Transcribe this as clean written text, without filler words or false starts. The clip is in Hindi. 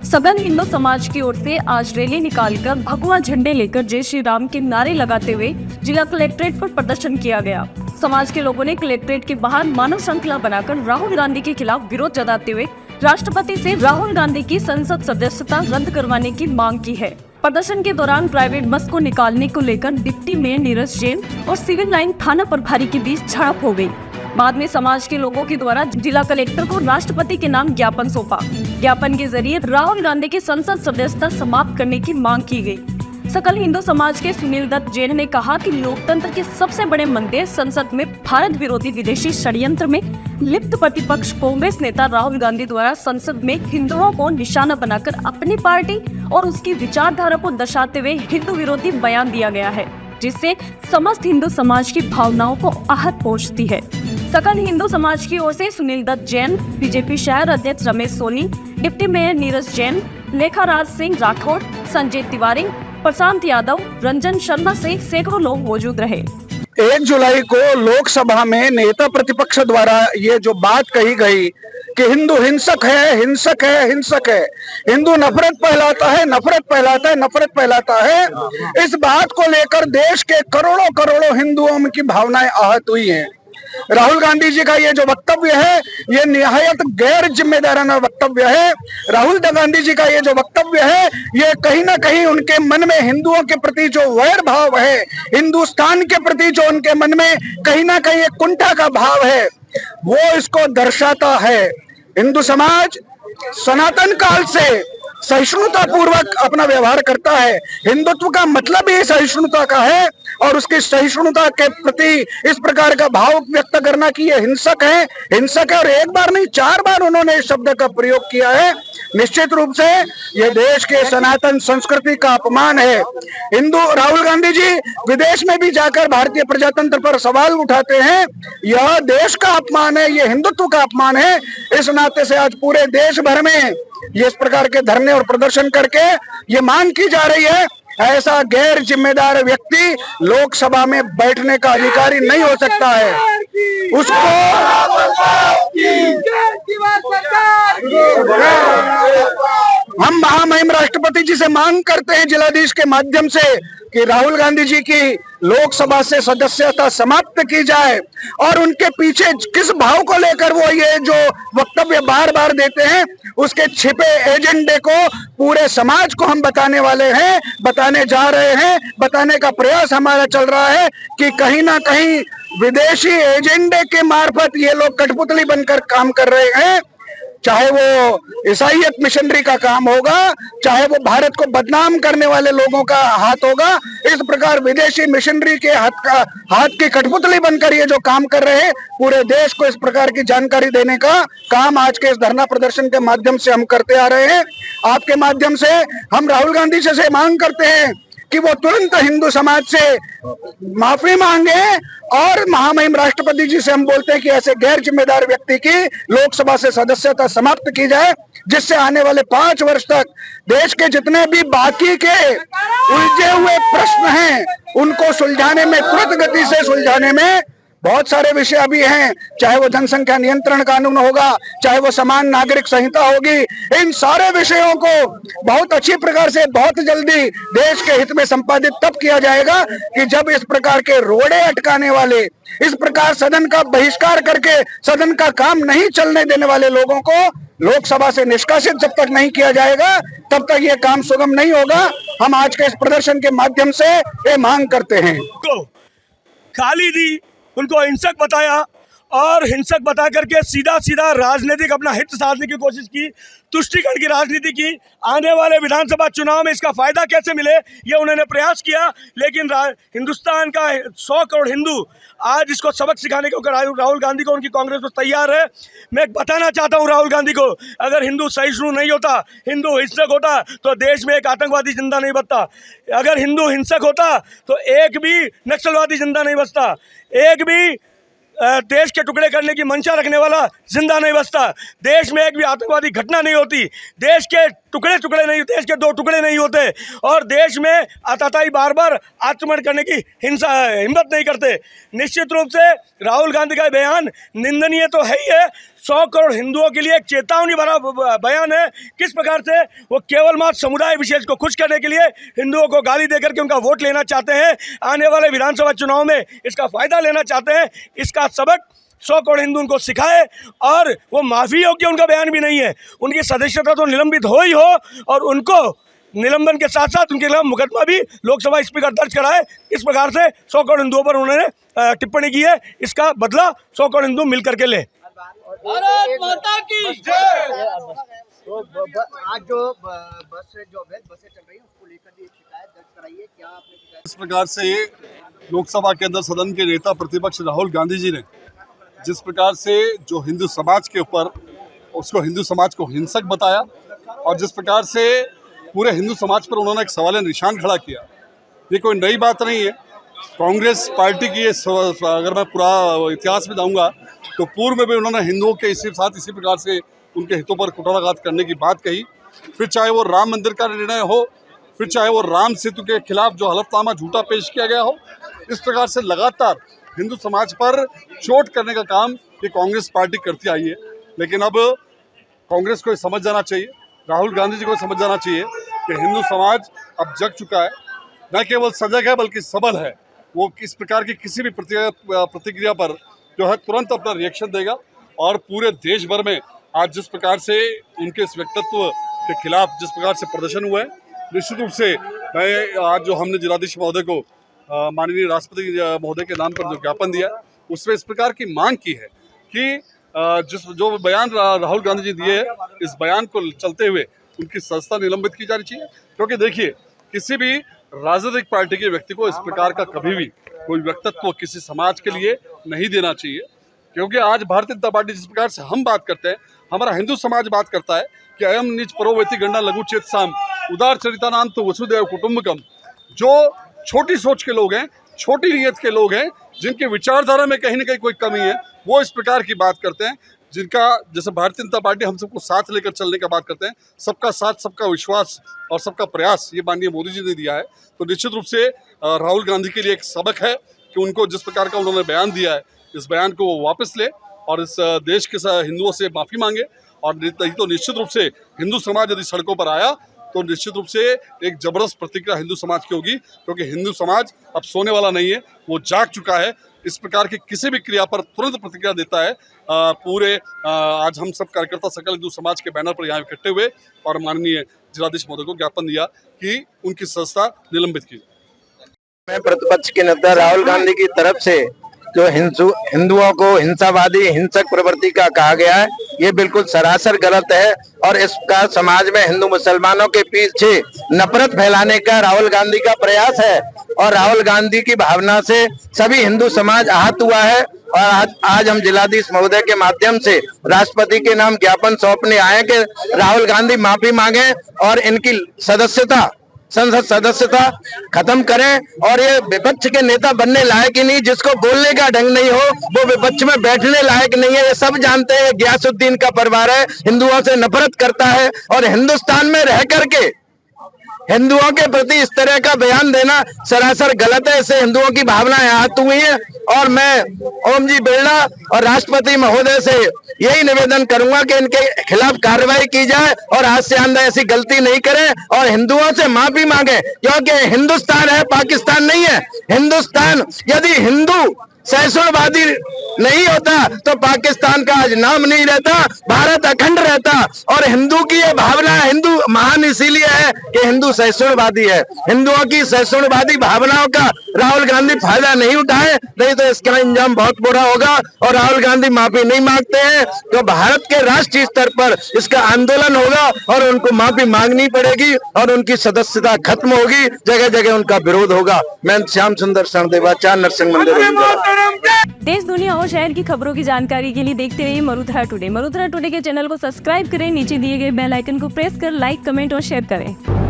सघन हिंदू समाज की ओर से आज रैली निकालकर भगवा झंडे लेकर जय श्री राम के नारे लगाते हुए जिला कलेक्ट्रेट पर प्रदर्शन किया गया। समाज के लोगों ने कलेक्ट्रेट के बाहर मानव श्रृंखला बनाकर राहुल गांधी के खिलाफ विरोध जताते हुए राष्ट्रपति से राहुल गांधी की संसद सदस्यता रद्द करवाने की मांग की है। प्रदर्शन के दौरान प्राइवेट बस को निकालने को लेकर डिप्टी मेयर नीरज जैन और सिविल लाइन थाना प्रभारी के बीच झड़प हो गई। बाद में समाज के लोगों के द्वारा जिला कलेक्टर को राष्ट्रपति के नाम ज्ञापन सौंपा। ज्ञापन के जरिए राहुल गांधी की संसद सदस्यता समाप्त करने की मांग की गई। सकल हिंदू समाज के सुनील दत्त जैन ने कहा कि लोकतंत्र के सबसे बड़े मंदिर संसद में भारत विरोधी विदेशी षड्यंत्र में लिप्त प्रतिपक्ष कांग्रेस नेता राहुल गांधी द्वारा संसद में हिंदुओं को निशाना बनाकर अपनी पार्टी और उसकी विचारधारा को दर्शाते हुए हिंदू विरोधी बयान दिया गया है, जिससे समस्त हिंदू समाज की भावनाओं को आहत पहुंचती है। सकल हिंदू समाज की ओर से सुनील दत्त जैन, बीजेपी शहर अध्यक्ष रमेश सोनी, डिप्टी मेयर नीरज जैन, लेखाराज सिंह राठौड़, संजय तिवारी, प्रशांत यादव, रंजन शर्मा से सैकड़ों लोग मौजूद रहे। 1 जुलाई को लोकसभा में नेता प्रतिपक्ष द्वारा ये जो बात कही गई कि हिंदू हिंसक है, हिंसक है, हिंसक है, हिंदू नफरत फैलाता है, नफरत फैलाता है, नफरत फैलाता है, इस बात को लेकर देश के करोड़ों करोड़ों हिंदुओं की भावनाएं आहत हुई हैं। राहुल गांधी जी का ये जो वक्तव्य है ये निहायत गैर जिम्मेदाराना वक्तव्य है। राहुल गांधी जी का ये जो वक्तव्य है ये कहीं ना कहीं उनके मन में हिंदुओं के प्रति जो वैर भाव है, हिंदुस्तान के प्रति जो उनके मन में कहीं ना कहीं एक कुंठा का भाव है, वो इसको दर्शाता है। हिंदू समाज सनातन काल से सहिष्णुता पूर्वक अपना व्यवहार करता है। हिंदुत्व का मतलब ही सहिष्णुता का है और उसकी सहिष्णुता के प्रति इस प्रकार का भाव व्यक्त करना कि ये हिंसक है, हिंसक है, और एक बार नहीं 4 बार उन्होंने इस शब्द का प्रयोग किया है। निश्चित रूप से ये देश के सनातन संस्कृति का अपमान है। हिंदू राहुल गांधी जी विदेश में भी जाकर भारतीय प्रजातंत्र पर सवाल उठाते हैं, यह देश का अपमान है, ये हिंदुत्व का अपमान है। इस नाते से आज पूरे देश भर में ये इस प्रकार के धरने और प्रदर्शन करके ये मांग की जा रही है, ऐसा गैर जिम्मेदार व्यक्ति लोकसभा में बैठने का अधिकारी नहीं हो सकता है। उसको हम महामहिम राष्ट्रपति जी से मांग करते हैं जिलाधीश के माध्यम से कि राहुल गांधी जी की लोकसभा से सदस्यता समाप्त की जाए और उनके पीछे किस भाव को लेकर वो ये जो वक्तव्य बार बार देते हैं उसके छिपे एजेंडे को पूरे समाज को हम बताने वाले हैं, बताने जा रहे हैं, बताने का प्रयास हमारा चल रहा है कि कहीं ना कहीं विदेशी एजेंडे के मार्फत ये लोग कठपुतली बनकर काम कर रहे हैं। चाहे वो ईसाईयत मिशनरी का काम होगा, चाहे वो भारत को बदनाम करने वाले लोगों का हाथ होगा, इस प्रकार विदेशी मिशनरी के हाथ की कठपुतली बनकर ये जो काम कर रहे हैं, पूरे देश को इस प्रकार की जानकारी देने का काम आज के इस धरना प्रदर्शन के माध्यम से हम करते आ रहे हैं। आपके माध्यम से हम राहुल गांधी जी से मांग करते हैं कि वो तुरंत हिंदू समाज से माफी मांगे और महामहिम राष्ट्रपति जी से हम बोलते हैं कि ऐसे गैर जिम्मेदार व्यक्ति की लोकसभा से सदस्यता समाप्त की जाए, जिससे आने वाले 5 वर्ष तक देश के जितने भी बाकी के उलझे हुए प्रश्न हैं उनको सुलझाने में, तुरंत गति से सुलझाने में बहुत सारे विषय अभी हैं, चाहे वो जनसंख्या नियंत्रण कानून होगा, चाहे वो समान नागरिक संहिता होगी, इन सारे विषयों को बहुत अच्छी प्रकार से बहुत जल्दी देश के हित में संपादित तब किया जाएगा कि जब इस प्रकार के रोड़े अटकाने वाले, इस प्रकार सदन का बहिष्कार करके सदन का काम नहीं चलने देने वाले लोगों को लोकसभा से निष्कासित जब तक नहीं किया जाएगा तब तक ये काम सुगम नहीं होगा। हम आज के इस प्रदर्शन के माध्यम से ये मांग करते हैं। गाली दी, उनको हिंसक बताया और हिंसक बता करके सीधा सीधा राजनीतिक अपना हित साधने की कोशिश की, तुष्टीकरण की राजनीति की। आने वाले विधानसभा चुनाव में इसका फायदा कैसे मिले ये उन्होंने प्रयास किया, लेकिन हिंदुस्तान का 100 करोड़ हिंदू आज इसको सबक सिखाने को राहुल गांधी को, उनकी कांग्रेस को तैयार है। मैं बताना चाहता हूं राहुल गांधी को, अगर हिंदू सहिष्णु नहीं होता, हिंदू हिंसक होता तो देश में एक आतंकवादी जिंदा नहीं बचता। अगर हिंदू हिंसक होता तो एक भी नक्सलवादी जिंदा नहीं बचता, एक भी देश के टुकड़े करने की मंशा रखने वाला जिंदा नहीं बचता, देश में एक भी आतंकवादी घटना नहीं होती, देश के टुकड़े नहीं, देश के 2 टुकड़े नहीं होते और देश में आतताई बार बार आक्रमण करने की हिम्मत नहीं करते। निश्चित रूप से राहुल गांधी का बयान निंदनीय तो है ही है, 100 करोड़ हिंदुओं के लिए एक चेतावनी भरा बयान है। किस प्रकार से वो केवल मात्र समुदाय विशेष को खुश करने के लिए हिंदुओं को गाली देकर के उनका वोट लेना चाहते हैं, आने वाले विधानसभा चुनाव में इसका फायदा लेना चाहते हैं। इसका सबक 100 करोड़ हिंदू उनको सिखाए। और वो माफ़ी योग्य उनका बयान भी नहीं है, उनकी सदस्यता तो निलंबित हो ही हो, और उनको निलंबन के साथ साथ उनके खिलाफ मुकदमा भी लोकसभा स्पीकर दर्ज कराए। इस प्रकार से 100 करोड़ हिंदुओं पर उन्होंने टिप्पणी की है। इसका बदला 100 करोड़ हिंदू मिल करके लें। भारत माता की जय। तो आज जो बस जो अवैध बसें चल रही हैं उसको लेकर भी एक शिकायत दर्ज कराई है, क्या आपने शिकायत? इस प्रकार से लोकसभा के अंदर सदन के नेता प्रतिपक्ष राहुल गांधी जी ने जिस प्रकार से जो हिंदू समाज के ऊपर उसको हिंदू समाज को हिंसक बताया और जिस प्रकार से पूरे हिंदू समाज पर उन्होंने एक सवालिया निशान खड़ा किया, ये कोई नई बात नहीं है। कांग्रेस पार्टी की ये अगर मैं पूरा इतिहास में जाऊंगा तो पूर्व में भी उन्होंने हिंदुओं के इसी प्रकार से उनके हितों पर कुठाराघात करने की बात कही। फिर चाहे वो राम मंदिर का निर्णय हो, फिर चाहे वो राम सेतु के खिलाफ जो हलफनामा झूठा पेश किया गया हो, इस प्रकार से लगातार हिंदू समाज पर चोट करने का काम ये कांग्रेस पार्टी करती आई है। लेकिन अब कांग्रेस को समझ जाना चाहिए, राहुल गांधी जी को समझ जाना चाहिए कि हिंदू समाज अब जग चुका है, न केवल सजग है बल्कि सबल है। वो इस प्रकार की किसी भी प्रतिक्रिया पर जो है तुरंत अपना रिएक्शन देगा। और पूरे देश भर में आज जिस प्रकार से उनके इस व्यक्तित्व के खिलाफ जिस प्रकार से प्रदर्शन हुआ है, निश्चित रूप से मैं आज जो हमने जिलाधीश महोदय को माननीय राष्ट्रपति महोदय के नाम पर जो ज्ञापन दिया उसमें इस प्रकार की मांग की है कि जो बयान राहुल गांधी जी दिए हैं, इस बयान को चलते हुए उनकी सदस्यता निलंबित की जानी चाहिए। क्योंकि देखिए, किसी भी राजनीतिक पार्टी के व्यक्ति को इस प्रकार का कभी भी कोई व्यक्तित्व किसी समाज के लिए नहीं देना चाहिए। क्योंकि आज भारतीय जनता पार्टी जिस प्रकार से हम बात करते हैं, हमारा हिंदू समाज बात करता है कि अयम नीच परोवेति गंडा लघु चेत साम उदार चरिता नाम तो वसुदेव कुटुंबकम। जो छोटी सोच के लोग हैं, छोटी नीयत के लोग हैं, जिनके विचारधारा में कहीं ना कहीं कोई कमी है, वो इस प्रकार की बात करते हैं। जिनका जैसे भारतीय जनता पार्टी हम सबको साथ लेकर चलने का बात करते हैं, सबका साथ, सबका विश्वास और सबका प्रयास ये माननीय मोदी जी ने दिया है। तो निश्चित रूप से राहुल गांधी के लिए एक सबक है कि उनको जिस प्रकार का उन्होंने बयान दिया है, इस बयान को वो वापस ले और इस देश के हिंदुओं से माफ़ी मांगे। और नहीं तो निश्चित रूप से हिंदू समाज यदि सड़कों पर आया तो निश्चित रूप से एक जबरदस्त प्रतिक्रिया हिंदू समाज की होगी। क्योंकि हिंदू समाज अब सोने वाला नहीं है, वो जाग चुका है। इस प्रकार की किसी भी क्रिया पर तुरंत प्रतिक्रिया देता है। पूरे आज हम सब कार्यकर्ता सकल हिंदू समाज के बैनर पर यहाँ इकट्ठे हुए और माननीय जिलाधीश महोदय को ज्ञापन दिया कि उनकी सदस्यता निलंबित की। मैं प्रतिपक्ष के नेता राहुल गांधी की तरफ से जो हिंदुओं को हिंसावादी हिंसक प्रवृत्ति का कहा गया है, ये बिल्कुल सरासर गलत है। और इसका समाज में हिंदू मुसलमानों के पीछे नफरत फैलाने का राहुल गांधी का प्रयास है। और राहुल गांधी की भावना से सभी हिंदू समाज आहत हुआ है। और आज हम जिलाधीश महोदय के माध्यम से राष्ट्रपति के नाम ज्ञापन सौंपने आए कि राहुल गांधी माफी मांगे और इनकी संसद सदस्यता खत्म करें। और ये विपक्ष के नेता बनने लायक ही नहीं, जिसको बोलने का ढंग नहीं हो वो विपक्ष में बैठने लायक नहीं है। ये सब जानते हैं, गियासुद्दीन का परिवार है, हिंदुओं से नफरत करता है और हिंदुस्तान में रह करके हिंदुओं के प्रति इस तरह का बयान देना सरासर गलत है। इससे हिंदुओं की भावनाएं आहत हुई हैं। और मैं ओम जी बिरला और राष्ट्रपति महोदय से यही निवेदन करूंगा कि इनके खिलाफ कार्रवाई की जाए और आज से आंदा ऐसी गलती नहीं करें और हिंदुओं से माफी मांगे। क्योंकि हिंदुस्तान है, पाकिस्तान नहीं है। हिंदुस्तान यदि हिंदू सहिष्णुवादी नहीं होता तो पाकिस्तान का आज नाम नहीं रहता, भारत अखंड रहता। और हिंदू की ये भावना, हिंदू महान इसीलिए है कि हिंदू सहिष्णुवादी है। हिंदुओं की सहिष्णुवादी भावनाओं का राहुल गांधी फायदा नहीं उठाए, नहीं तो इसका अंजाम बहुत बुरा होगा। और राहुल गांधी माफी नहीं मांगते हैं तो भारत के राष्ट्रीय स्तर पर इसका आंदोलन होगा और उनको माफी मांगनी पड़ेगी और उनकी सदस्यता खत्म होगी, जगह जगह उनका विरोध होगा। मैं श्याम सुंदर सरणदेवा, 4 नरसिंह मंदिर। देश दुनिया और शहर की खबरों की जानकारी के लिए देखते रहिए मरुधरा टुडे। मरुधरा टुडे के चैनल को सब्सक्राइब करें, नीचे दिए गए बेल आइकन को प्रेस कर लाइक, कमेंट और शेयर करें।